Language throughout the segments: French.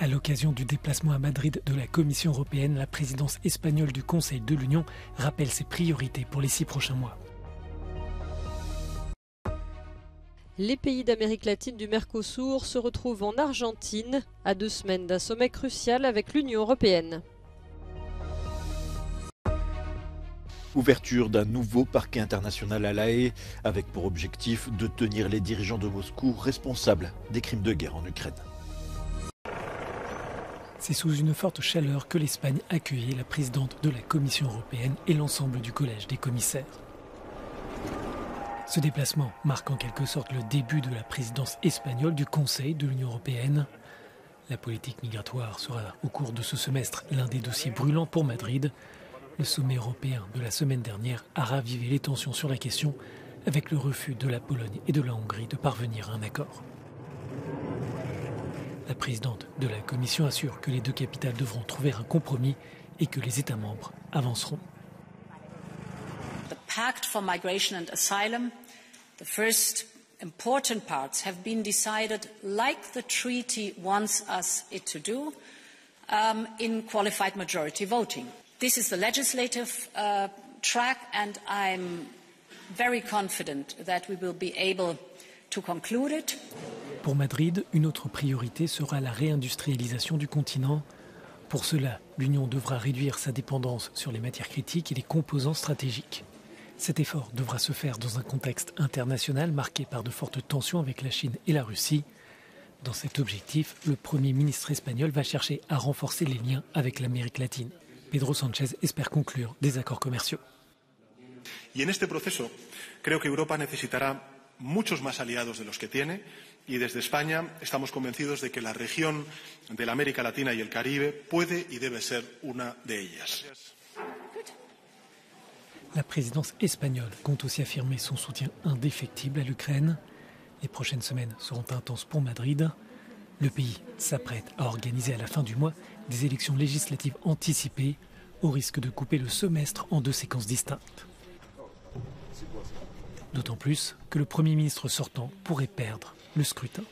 À l'occasion du déplacement à Madrid de la Commission européenne, la présidence espagnole du Conseil de l'Union rappelle ses priorités pour les 6 prochains mois. Les pays d'Amérique latine du Mercosur se retrouvent en Argentine à 2 semaines d'un sommet crucial avec l'Union européenne. Ouverture d'un nouveau parquet international à La Haye, avec pour objectif de tenir les dirigeants de Moscou responsables des crimes de guerre en Ukraine. C'est sous une forte chaleur que l'Espagne accueillait la présidente de la Commission européenne et l'ensemble du collège des commissaires. Ce déplacement marque en quelque sorte le début de la présidence espagnole du Conseil de l'Union européenne. La politique migratoire sera au cours de ce semestre l'un des dossiers brûlants pour Madrid. Le sommet européen de la semaine dernière a ravivé les tensions sur la question avec le refus de la Pologne et de la Hongrie de parvenir à un accord. La présidente de la Commission assure que les 2 capitales devront trouver un compromis et que les États membres avanceront. The Pact for Migration and Asylum, the first important parts have been decided, like the treaty wants us it to do, in qualified majority voting. This is the legislative track, and I'm very confident that we will be able to conclude it. Pour Madrid, une autre priorité sera la réindustrialisation du continent. Pour cela, l'Union devra réduire sa dépendance sur les matières critiques et les composants stratégiques. Cet effort devra se faire dans un contexte international marqué par de fortes tensions avec la Chine et la Russie. Dans cet objectif, le Premier ministre espagnol va chercher à renforcer les liens avec l'Amérique latine. Pedro Sánchez espère conclure des accords commerciaux. Y en este proceso, creo que Europa necesitará muchos más aliados de los que tiene, y desde España estamos convencidos de que la región de la América Latina y el Caribe puede y debe ser una de ellas. La présidence espagnole compte aussi affirmer son soutien indéfectible à l'Ukraine. Les prochaines semaines seront intenses pour Madrid. Le pays s'apprête à organiser à la fin du mois des élections législatives anticipées, au risque de couper le semestre en 2 séquences distinctes. D'autant plus que le Premier ministre sortant pourrait perdre le scrutin.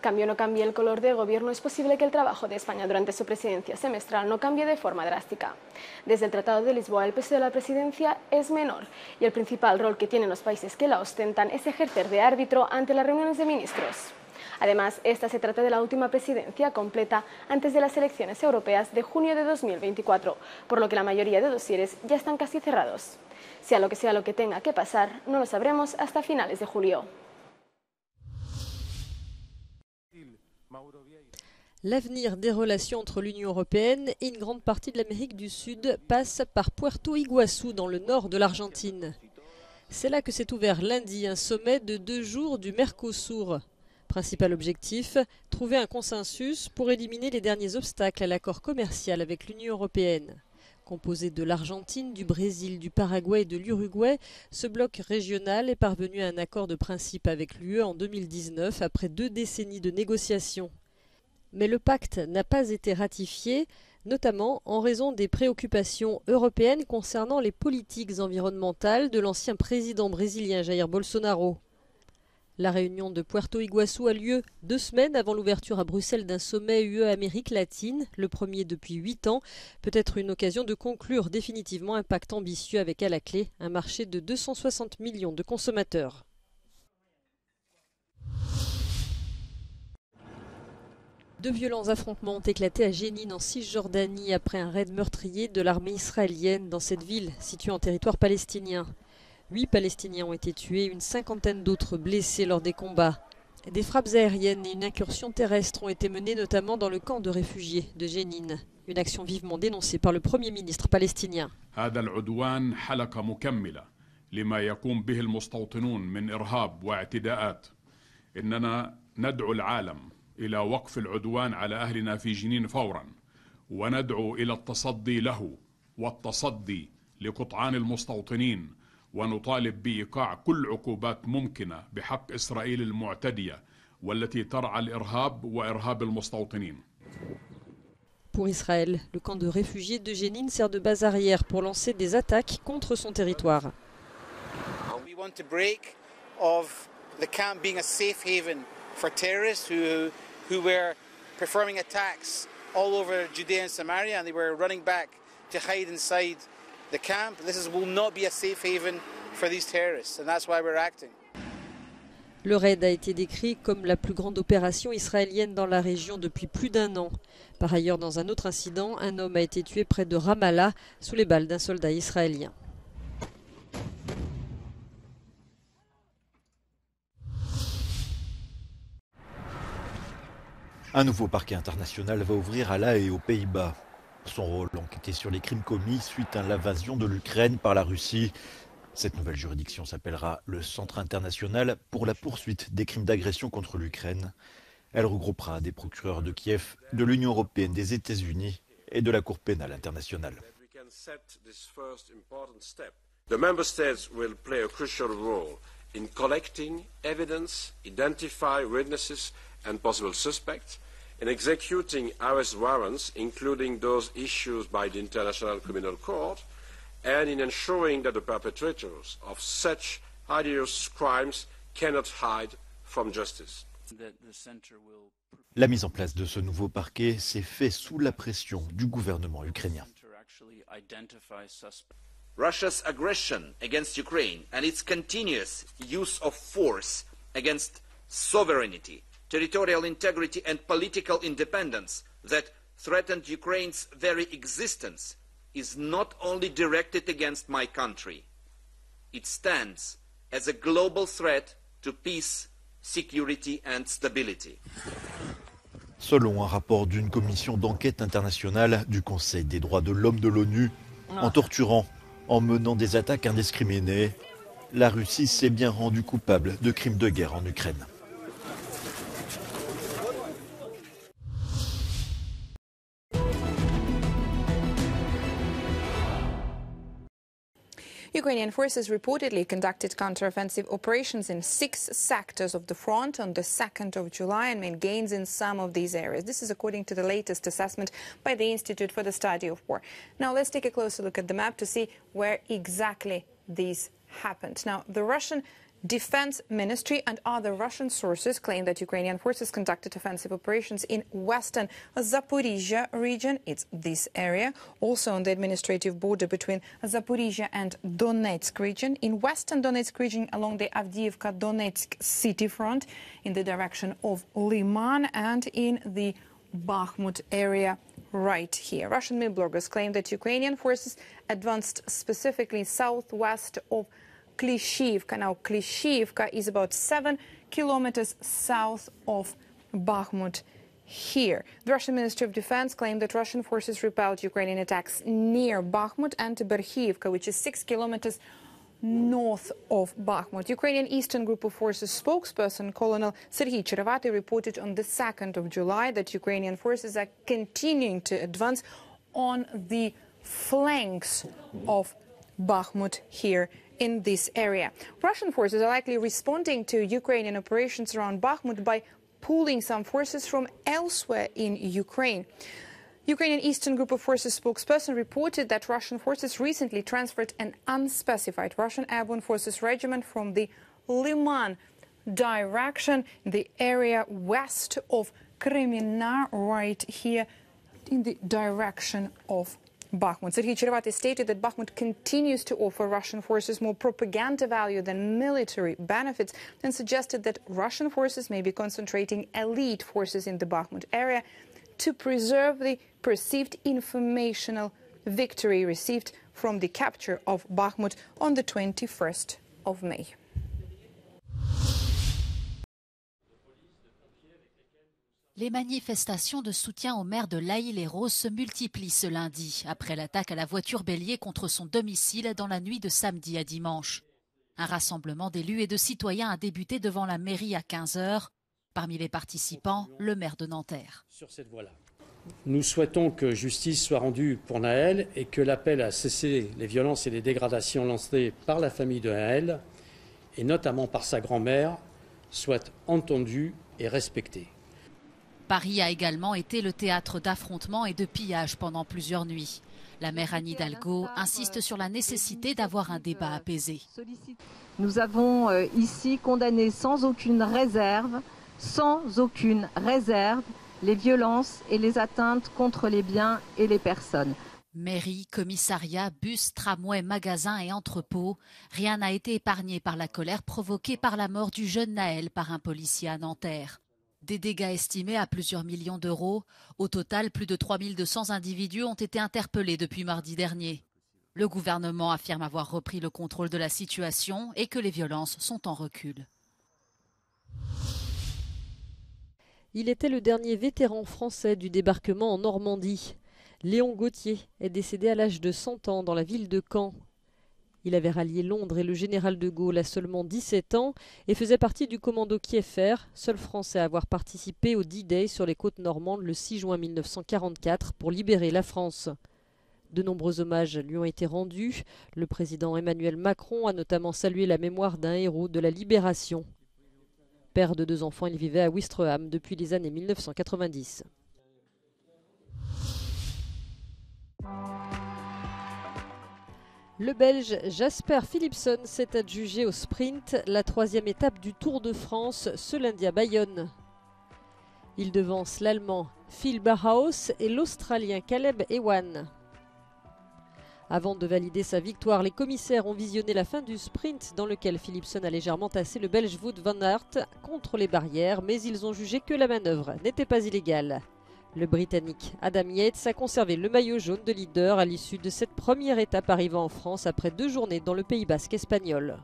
Cambie o no cambie el color de gobierno, es posible que el trabajo de España durante su presidencia semestral no cambie de forma drástica. Desde el Tratado de Lisboa, el peso de la presidencia es menor y el principal rol que tienen los países que la ostentan es ejercer de árbitro ante las reuniones de ministros. Además, esta se trata de la última presidencia completa antes de las elecciones europeas de junio de 2024, por lo que la mayoría de dosieres ya están casi cerrados. Sea lo que tenga que pasar, no lo sabremos hasta finales de julio. L'avenir des relations entre l'Union européenne et une grande partie de l'Amérique du Sud passe par Puerto Iguazú, dans le nord de l'Argentine. C'est là que s'est ouvert lundi un sommet de 2 jours du Mercosur. Principal objectif, trouver un consensus pour éliminer les derniers obstacles à l'accord commercial avec l'Union européenne. Composé de l'Argentine, du Brésil, du Paraguay et de l'Uruguay, ce bloc régional est parvenu à un accord de principe avec l'UE en 2019 après 2 décennies de négociations. Mais le pacte n'a pas été ratifié, notamment en raison des préoccupations européennes concernant les politiques environnementales de l'ancien président brésilien Jair Bolsonaro. La réunion de Puerto Iguazú a lieu 2 semaines avant l'ouverture à Bruxelles d'un sommet UE-Amérique latine, le premier depuis 8 ans, peut être une occasion de conclure définitivement un pacte ambitieux avec à la clé un marché de 260 millions de consommateurs. De violents affrontements ont éclaté à Jénine en Cisjordanie après un raid meurtrier de l'armée israélienne dans cette ville située en territoire palestinien. 8 Palestiniens ont été tués, une 50aine d'autres blessés lors des combats. Des frappes aériennes et une incursion terrestre ont été menées notamment dans le camp de réfugiés de Jénine. Une action vivement dénoncée par le Premier ministre palestinien. هذا العدوان حلقة مكملة لما يقوم به المستوطنون من إرهاب واعتداءات. إننا ندعو العالم إلى وقف العدوان على أهلنا في جنين فورا وندعو إلى التصدي له والتصدي لقطعان المستوطنين ونطالب بإيقاع كل عقوبات ممكنة بحق إسرائيل المعتدية والتي ترعى الإرهاب وإرهاب المستوطنين. Pour Israël, le camp de réfugiés de Jénine sert de base arrière pour lancer des attaques contre son territoire. We want to break of the camp being a safe haven for terrorists who were performing attacks all over Judea and Samaria, and they were running back to hide inside the camp. Will not be a safe haven for these terrorists, and that's why we're acting. Le raid a été décrit comme la plus grande opération israélienne dans la région depuis plus d'1 an. Par ailleurs, dans un autre incident, un homme a été tué près de Ramallah sous les balles d'un soldat israélien. Un nouveau parquet international va ouvrir à La Haye aux Pays-Bas. Son rôle, enquêter sur les crimes commis suite à l'invasion de l'Ukraine par la Russie. Cette nouvelle juridiction s'appellera le Centre international pour la poursuite des crimes d'agression contre l'Ukraine. Elle regroupera des procureurs de Kiev, de l'Union européenne, des États-Unis et de la Cour pénale internationale. The member states will play a crucial role in collecting evidence, identify witnesses and possible suspects, in executing arrest warrants, including those issued by the International Criminal Court, and in ensuring that the perpetrators of such hideous crimes cannot hide from justice. La mise en place de ce nouveau parquet s'est faite sous la pression du gouvernement ukrainien. Russia's aggression against Ukraine and its continuous use of force against sovereignty, territorial integrity and political independence that threatened Ukraine's very existence is not only directed against my country. It stands as a global threat to peace, security and stability. Selon un rapport d'une commission d'enquête internationale du Conseil des droits de l'homme de l'ONU, en torturant, en menant des attaques indiscriminées, la Russie s'est bien rendue coupable de crimes de guerre en Ukraine. Ukrainian forces reportedly conducted counteroffensive operations in 6 sectors of the front on the 2nd of July and made gains in some of these areas. This is according to the latest assessment by the Institute for the Study of War. Now let's take a closer look at the map to see where exactly these happened. Now the Russian Defense Ministry and other Russian sources claim that Ukrainian forces conducted offensive operations in western Zaporizhia region. It's this area, also on the administrative border between Zaporizhia and Donetsk region, in western Donetsk region along the Avdiivka-Donetsk city front in the direction of Liman, and in the Bakhmut area right here. Russian bloggers claim that Ukrainian forces advanced specifically southwest of Klishivka. Now, Klishivka is about 7 kilometers south of Bakhmut here. The Russian Ministry of Defense claimed that Russian forces repelled Ukrainian attacks near Bakhmut and Berhiivka, which is 6 kilometers north of Bakhmut. Ukrainian Eastern Group of Forces spokesperson Colonel Serhiy Cherevati reported on the 2nd of July that Ukrainian forces are continuing to advance on the flanks of Bakhmut here in this area. Russian forces are likely responding to Ukrainian operations around Bakhmut by pulling some forces from elsewhere in Ukraine. Ukrainian Eastern Group of Forces spokesperson reported that Russian forces recently transferred an unspecified Russian Airborne Forces regiment from the Liman direction, the area west of Kremina, right here in the direction of Bakhmut. Serhiy Cherevati stated that Bakhmut continues to offer Russian forces more propaganda value than military benefits, and suggested that Russian forces may be concentrating elite forces in the Bakhmut area to preserve the perceived informational victory received from the capture of Bakhmut on the 21st of May. Les manifestations de soutien au maire de La Haye-les-Roses se multiplient ce lundi, après l'attaque à la voiture bélier contre son domicile dans la nuit de samedi à dimanche. Un rassemblement d'élus et de citoyens a débuté devant la mairie à 15 h. Parmi les participants, le maire de Nanterre. Sur cette voie-là, nous souhaitons que justice soit rendue pour Naël et que l'appel à cesser les violences et les dégradations lancées par la famille de Naël, et notamment par sa grand-mère, soit entendu et respecté. Paris a également été le théâtre d'affrontements et de pillages pendant plusieurs nuits. La maire Anne Hidalgo insiste sur la nécessité d'avoir un débat apaisé. Nous avons ici condamné sans aucune réserve les violences et les atteintes contre les biens et les personnes. Mairie, commissariat, bus, tramway, magasins et entrepôts, rien n'a été épargné par la colère provoquée par la mort du jeune Naël par un policier à Nanterre. Des dégâts estimés à plusieurs millions d'euros. Au total, plus de 3200 individus ont été interpellés depuis mardi dernier. Le gouvernement affirme avoir repris le contrôle de la situation et que les violences sont en recul. Il était le dernier vétéran français du débarquement en Normandie. Léon Gauthier est décédé à l'âge de 100 ans dans la ville de Caen. Il avait rallié Londres et le général de Gaulle à seulement 17 ans et faisait partie du commando Kieffer, seul Français à avoir participé au D-Day sur les côtes normandes le 6 juin 1944 pour libérer la France. De nombreux hommages lui ont été rendus. Le président Emmanuel Macron a notamment salué la mémoire d'un héros de la libération. Père de 2 enfants, il vivait à Ouistreham depuis les années 1990. Le Belge Jasper Philipsen s'est adjugé au sprint la 3e étape du Tour de France ce lundi à Bayonne. Il devance l'Allemand Phil Bauhaus et l'Australien Caleb Ewan. Avant de valider sa victoire, les commissaires ont visionné la fin du sprint dans lequel Philipsen a légèrement tassé le Belge Wout van Aert contre les barrières, mais ils ont jugé que la manœuvre n'était pas illégale. Le Britannique Adam Yates a conservé le maillot jaune de leader à l'issue de cette première étape arrivant en France après 2 journées dans le Pays basque espagnol.